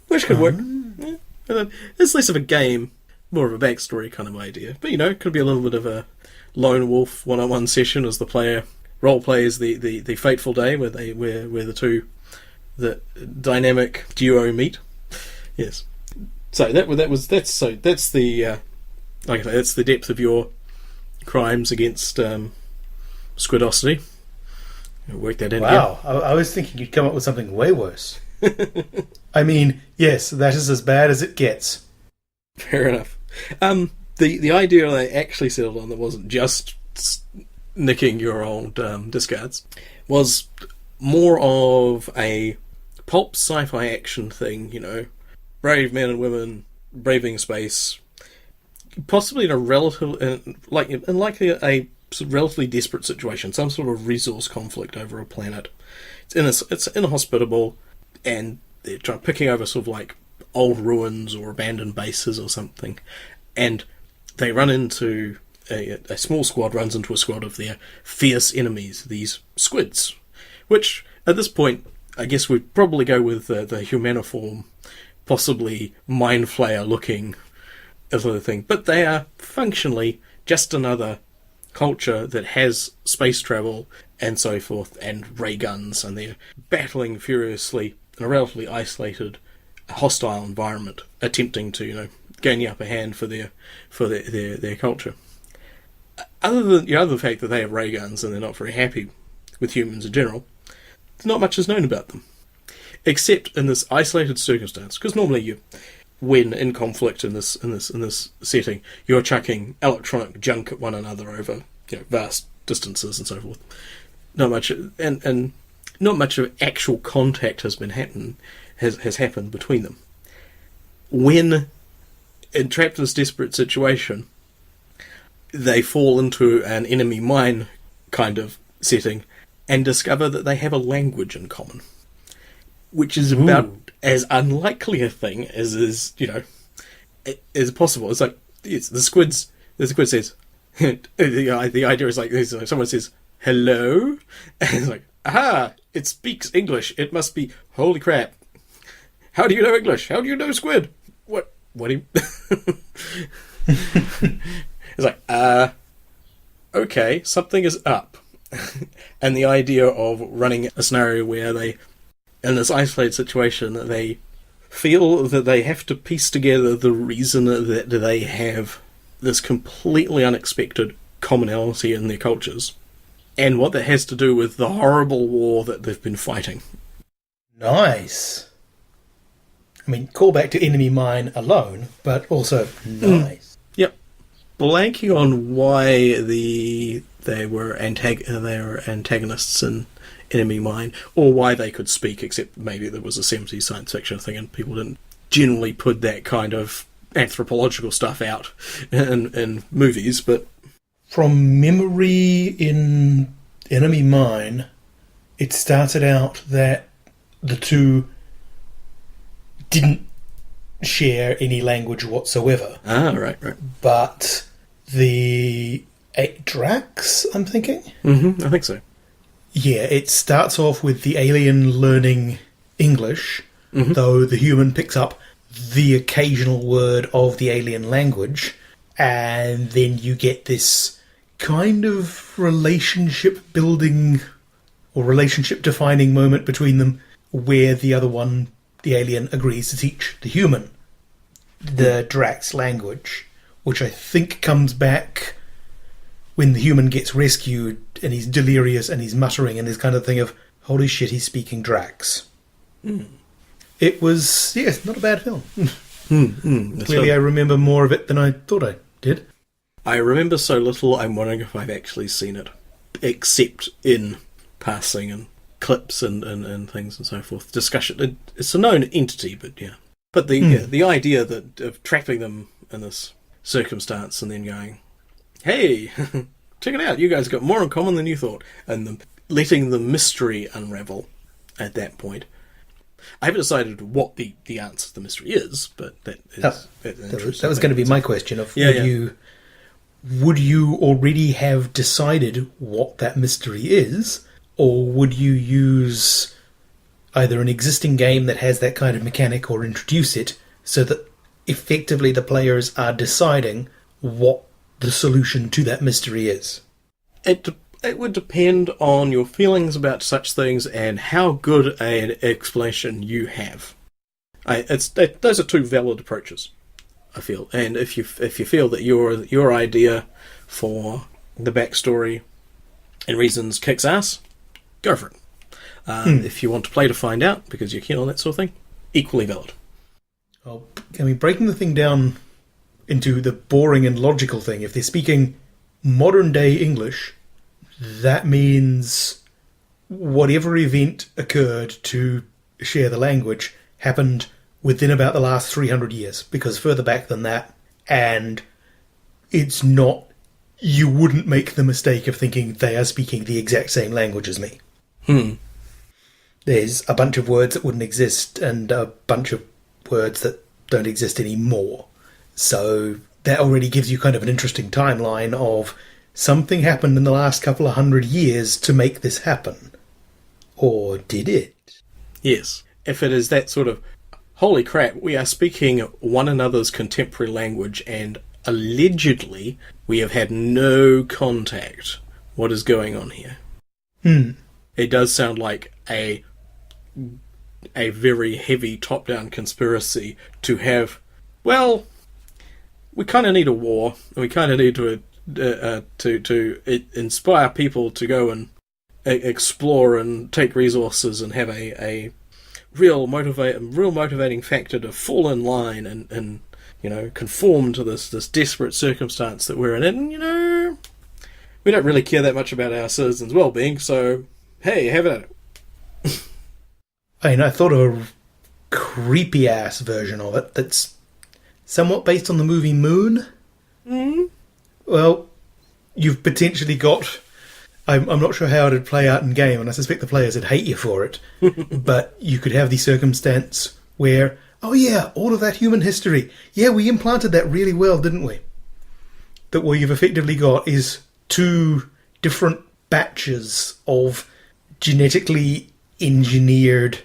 which could work. Yeah. It's less of a game, more of a backstory kind of idea, but it could be a little bit of a lone wolf one-on-one session as the player role plays the fateful day where the dynamic duo meet. Yes. So that's the that's the depth of your crimes against squidosity. Work that in. Wow, I was thinking you'd come up with something way worse. I mean, yes, that is as bad as it gets. Fair enough. The idea I actually settled on that wasn't just nicking your old discards was more of a pulp sci-fi action thing, brave men and women braving space, possibly in a a sort of relatively desperate situation, some sort of resource conflict over a planet. It's inhospitable, and they're picking over sort of like old ruins or abandoned bases or something, and they run into a small squad runs into a squad of their fierce enemies, these squids, which at this point I guess we'd probably go with the humaniform, possibly mind flayer looking sort of thing, but they are functionally just another culture that has space travel and so forth and ray guns, and they're battling furiously in a relatively isolated, hostile environment, attempting to gain the upper hand for their culture. Other than the fact that they have ray guns and they're not very happy with humans in general, not much is known about them, except in this isolated circumstance. Because normally, when in conflict in this setting, you're chucking electronic junk at one another over vast distances and so forth. Not much, and not much of actual contact has happened between them. When entrapped in this desperate situation, they fall into an enemy mine kind of setting and discover that they have a language in common, which is about as unlikely a thing as is possible. It's like the squid says the idea is like this: someone says hello, and it's like, aha, it speaks English. It must be, holy crap! How do you know English? How do you know squid? What do you? It's like, okay, something is up. And the idea of running a scenario where they, in this isolated situation, they feel that they have to piece together the reason that they have this completely unexpected commonality in their cultures, and what that has to do with the horrible war that they've been fighting. Nice. I mean, call back to enemy mine alone, but also nice. Yep. Blanking on why they were antagonists in Enemy Mine, or why they could speak, except maybe there was a 70s science fiction thing and people didn't generally put that kind of anthropological stuff out in movies, but... From memory, in Enemy Mine, it started out that the two didn't share any language whatsoever. Ah, right. But the 8 Drax, I'm thinking? Mm-hmm, I think so. Yeah, it starts off with the alien learning English, though the human picks up the occasional word of the alien language, and then you get this kind of relationship building or relationship defining moment between them where the other one, the alien, agrees to teach the human the Drax language, which I think comes back when the human gets rescued and he's delirious and he's muttering and this kind of thing of, holy shit, he's speaking Drax. It was, yes, not a bad film. Clearly I remember more of it than I thought I did. I remember so little, I'm wondering if I've actually seen it, except in passing and clips and things and so forth. Discussion. It's a known entity, but yeah. But the idea that of trapping them in this circumstance and then going, hey, check it out, you guys got more in common than you thought, and letting the mystery unravel at that point. I haven't decided what the answer to the mystery is, but that was going to be my question of would you already have decided what that mystery is, or would you use either an existing game that has that kind of mechanic or introduce it so that effectively the players are deciding what the solution to that mystery is? It would depend on your feelings about such things and how good an explanation you have. Those are two valid approaches, I feel. And if you feel that your idea for the backstory and reasons kicks ass, go for it. If you want to play to find out because you're keen on that sort of thing, equally valid. Well, I mean, breaking the thing down into the boring and logical thing, if they're speaking modern day English, that means whatever event occurred to share the language happened within about the last 300 years, because further back than that, and it's not, you wouldn't make the mistake of thinking they are speaking the exact same language as me. There's a bunch of words that wouldn't exist and a bunch of words that don't exist anymore. So that already gives you kind of an interesting timeline of something happened in the last couple of 100 years to make this happen. Or did it? Yes. If it is that sort of, holy crap, we are speaking one another's contemporary language and allegedly we have had no contact. What is going on here? It does sound like a very heavy top-down conspiracy to have, well, we kind of need a war. We kind of need to inspire people to go and explore and take resources and have a real motivating factor to fall in line and conform to this desperate circumstance that we're in. And, we don't really care that much about our citizens' well-being, so, hey, have at it. I thought of a creepy-ass version of it that's somewhat based on the movie Moon. Well, you've potentially got... I'm not sure how it would play out in game, and I suspect the players would hate you for it, but you could have the circumstance where, oh yeah, all of that human history, yeah, we implanted that really well, didn't we? That what you've effectively got is two different batches of genetically engineered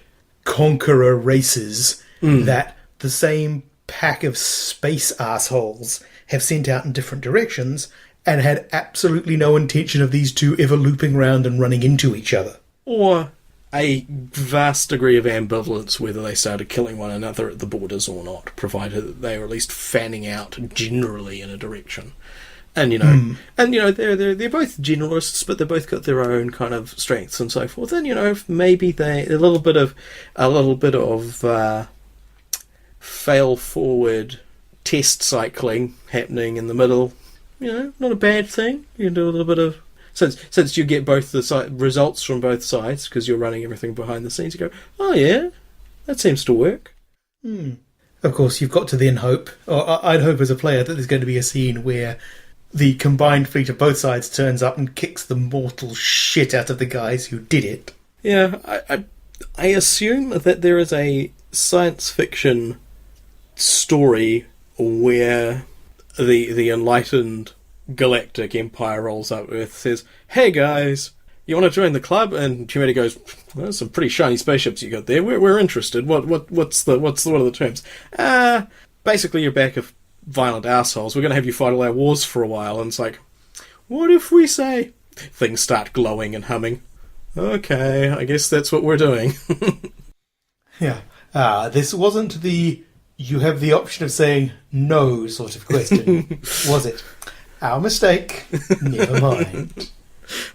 conqueror races that the same pack of space assholes have sent out in different directions and had absolutely no intention of these two ever looping round and running into each other. Or a vast degree of ambivalence whether they started killing one another at the borders or not, provided that they were at least fanning out generally in a direction. And they're both generalists, but they've both got their own kind of strengths and so forth. And maybe a little bit of fail forward test cycling happening in the middle. Not a bad thing. You can do a little bit of since you get both the results from both sides because you're running everything behind the scenes. You go, oh yeah, that seems to work. Of course, you've got to then hope, or I'd hope as a player, that there's going to be a scene where the combined fleet of both sides turns up and kicks the mortal shit out of the guys who did it. Yeah, I assume that there is a science fiction story where the enlightened galactic empire rolls up with, says, hey guys, you want to join the club? And humanity goes, well, there's some pretty shiny spaceships you got there. We're interested. What's what are the terms? Basically you're back of violent assholes. We're going to have you fight all our wars for a while. And it's like, what if we say... Things start glowing and humming. Okay, I guess that's what we're doing. Yeah. This wasn't the you have the option of saying no sort of question, was it? Our mistake. Never mind.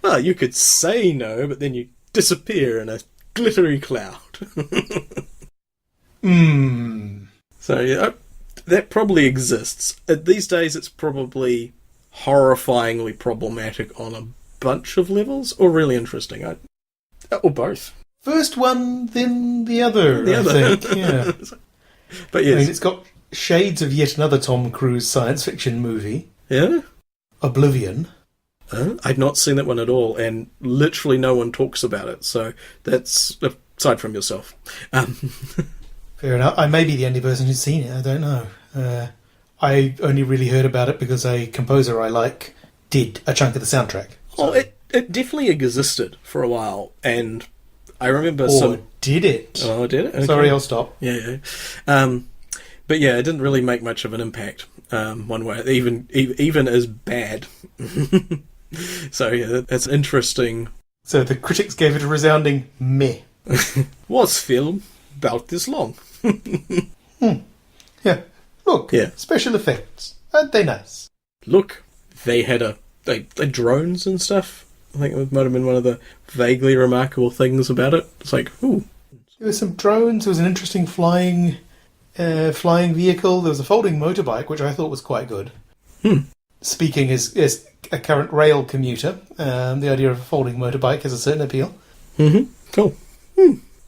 Well, you could say no, but then you disappear in a glittery cloud. So, yeah, that probably exists. These days it's probably horrifyingly problematic on a bunch of levels, or really interesting. Or both. First one, then the other, I think. Yeah. But yes. It's got shades of yet another Tom Cruise science fiction movie. Yeah? Oblivion. I've not seen that one at all, and literally no one talks about it, so that's aside from yourself. Fair enough. I may be the only person who's seen it, I don't know. I only really heard about it because a composer I like did a chunk of the soundtrack. So. Oh, it definitely existed for a while, and I remember did it? Oh, did it? Okay. Sorry, I'll stop. Yeah. But yeah, it didn't really make much of an impact one way, even as bad. So yeah, that's interesting. So the critics gave it a resounding meh. Was film about this long? Yeah. Look, yeah. Special effects. Aren't they nice? Look, they had they drones and stuff. I think it might have been one of the vaguely remarkable things about it. It's like, ooh. There were some drones. There was an interesting flying vehicle. There was a folding motorbike, which I thought was quite good. Speaking as a current rail commuter, the idea of a folding motorbike has a certain appeal. Mm-hmm. Cool.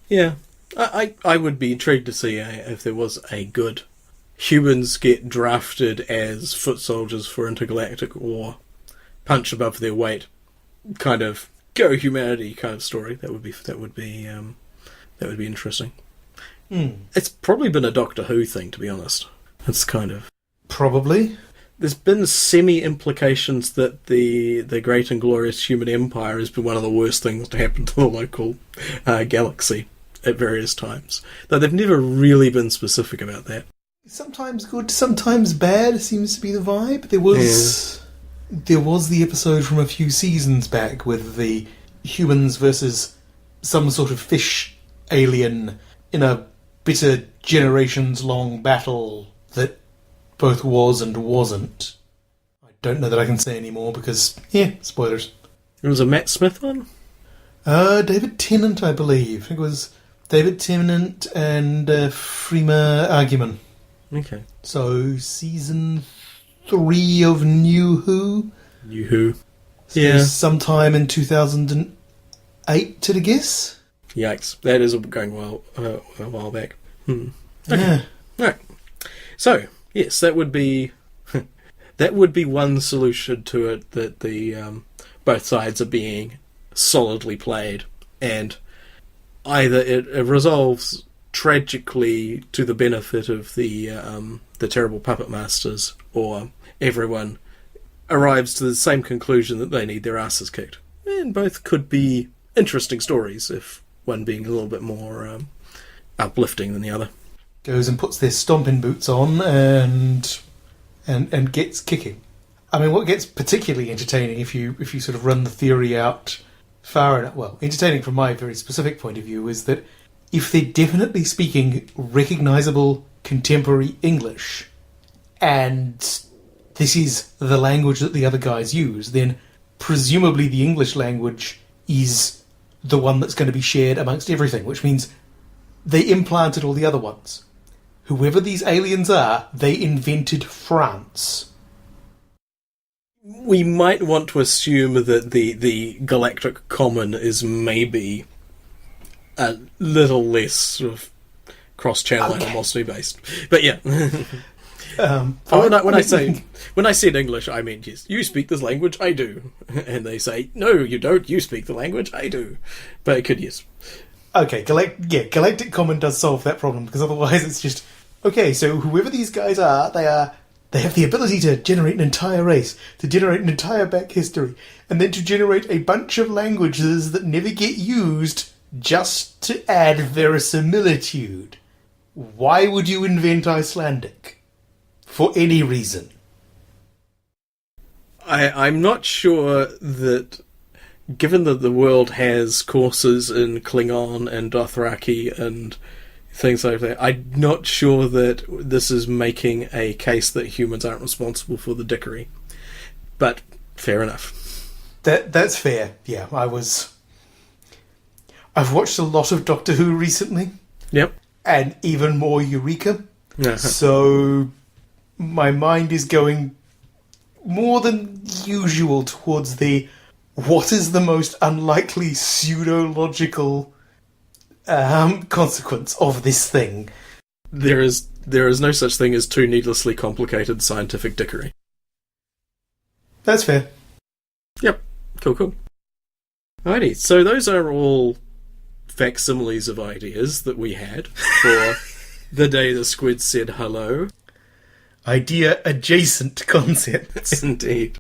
Yeah. I would be intrigued to see if there was a good humans get drafted as foot soldiers for intergalactic war, punch above their weight, kind of go humanity kind of story. That would be interesting. It's probably been a Doctor Who thing, to be honest. It's kind of Probably. there's been semi-implications that the Great and Glorious Human Empire has been one of the worst things to happen to the local galaxy at various times. Though they've never really been specific about that. Sometimes good, sometimes bad seems to be the vibe. There was the episode from a few seasons back with the humans versus some sort of fish alien in a bitter generations-long battle that both was and wasn't. I don't know that I can say any more because, spoilers. It was a Matt Smith one? David Tennant, I believe. It was David Tennant and Freema Agyeman. Okay. So, season 3 of New Who? New Who. So Yeah. sometime in 2008, to the guess? Yikes. That is going a while back. Okay. Yeah. Right. So, yes, that would be one solution to it, that the both sides are being solidly played, and either it resolves tragically to the benefit of the terrible puppet masters, or everyone arrives to the same conclusion that they need their asses kicked. And both could be interesting stories, if one being a little bit more uplifting than the other. Goes and puts their stomping boots on and gets kicking. I mean, what gets particularly entertaining if you sort of run the theory out far enough, well, entertaining from my very specific point of view, is that if they're definitely speaking recognisable contemporary English, and this is the language that the other guys use, then presumably the English language is the one that's going to be shared amongst everything, which means they implanted all the other ones. Whoever these aliens are, they invented France. We might want to assume that the galactic common is maybe a little less sort of cross-channel animosity based, but yeah. When I said English, I meant yes. You speak this language, I do, and they say no, you don't. You speak the language, I do. But it could, yes. Okay, galactic common does solve that problem, because otherwise it's just okay. So whoever these guys are, they have the ability to generate an entire race, to generate an entire back history, and then to generate a bunch of languages that never get used, just to add verisimilitude. Why would you invent Icelandic? For any reason. I'm not sure that, given that the world has courses in Klingon and Dothraki and things like that, I'm not sure that this is making a case that humans aren't responsible for the dickery. But fair enough. That's fair. Yeah, I've watched a lot of Doctor Who recently. Yep. And even more Eureka. Uh-huh. So my mind is going more than usual towards the what is the most unlikely pseudo-logical consequence of this thing. There is no such thing as too needlessly complicated scientific dickery. That's fair. Yep. Cool. Alrighty, so those are all facsimiles of ideas that we had for the day the squid said hello. Idea adjacent concepts. Indeed.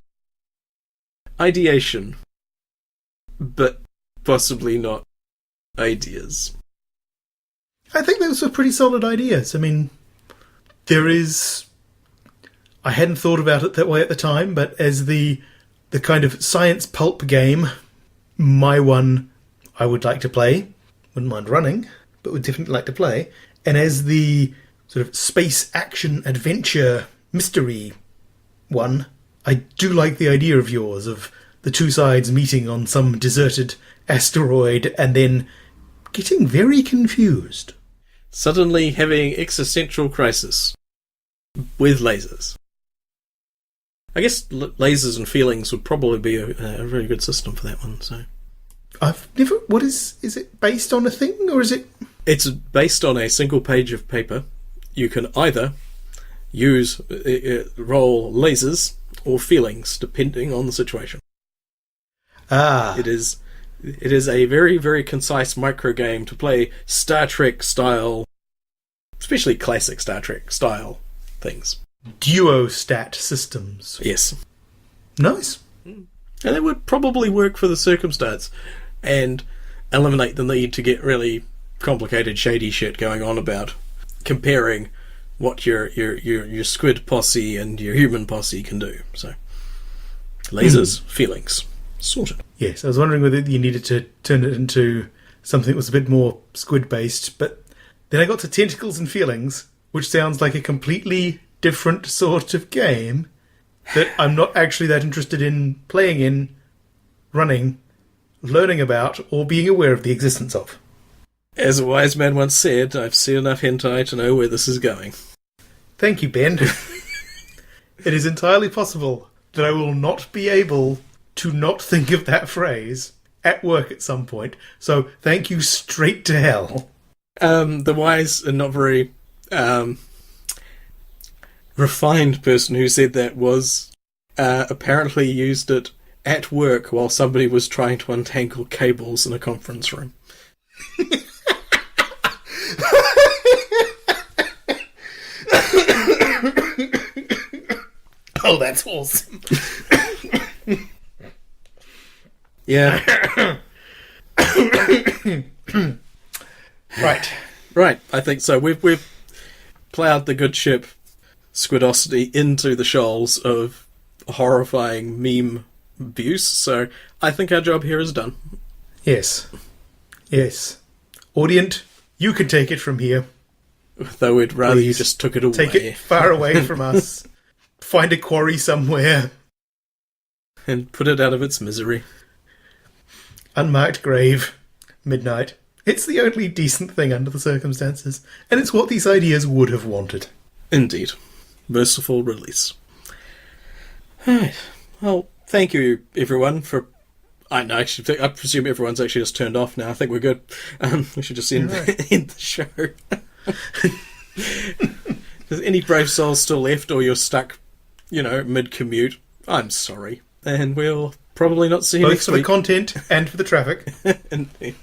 Ideation. But possibly not ideas. I think those were pretty solid ideas. I mean, I hadn't thought about it that way at the time, but as the kind of science pulp game, my one I would like to play, wouldn't mind running, but would definitely like to play, and as the sort of space action adventure mystery one, I do like the idea of yours, of the two sides meeting on some deserted asteroid and then getting very confused. Suddenly having existential crisis. With lasers. I guess lasers and feelings would probably be a very good system for that one, so... I've never... What is it based on a thing, or is it... It's based on a single page of paper. You can either use roll lasers or feelings, depending on the situation. Ah. It is a very, very concise micro game to play Star Trek style, especially classic Star Trek style things. Duo-stat systems. Yes. Nice. And it would probably work for the circumstance and eliminate the need to get really complicated, shady shit going on about comparing what your squid posse and your human posse can do. So, lasers, feelings, sorted. Yes, I was wondering whether you needed to turn it into something that was a bit more squid-based, but then I got to tentacles and feelings, which sounds like a completely different sort of game that I'm not actually that interested in playing in, running, learning about, or being aware of the existence of. As a wise man once said, I've seen enough hentai to know where this is going. Thank you, Ben. It is entirely possible that I will not be able to not think of that phrase at work at some point, so thank you straight to hell. The wise and not very refined person who said that was apparently used it at work while somebody was trying to untangle cables in a conference room. Oh, that's awesome. Yeah. Right, I think so. We've ploughed the good ship Squidosity into the shoals of horrifying meme abuse, so I think our job here is done. Yes. Audient, you can take it from here. Though we'd rather Please, you just took it away. take it far away from us. Find a quarry somewhere. And put it out of its misery. Unmarked grave. Midnight. It's the only decent thing under the circumstances, and it's what these ideas would have wanted. Indeed. Merciful release. Alright. Well, thank you, everyone, for... I presume everyone's actually just turned off now. I think we're good. We should just end the show. There's any brave souls still left, or you're stuck, mid-commute, I'm sorry. And we'll probably not see you next week. Both for the content and for the traffic. Indeed.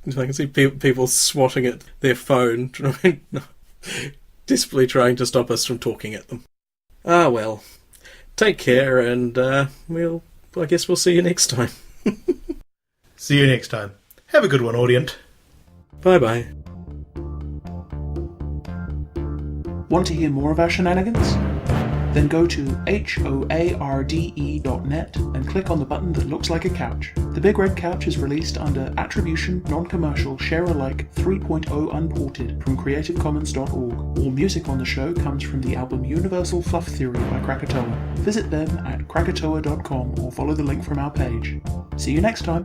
I can see people swatting at their phone, desperately trying to stop us from talking at them. Ah, well. Take care, and I guess we'll see you next time. See you next time. Have a good one, Audient. Bye-bye. Want to hear more of our shenanigans? Then go to hoarde.net and click on the button that looks like a couch. The Big Red Couch is released under Attribution, Non-Commercial, Share-alike 3.0 Unported from creativecommons.org. All music on the show comes from the album Universal Fluff Theory by Krakatoa. Visit them at krakatoa.com or follow the link from our page. See you next time!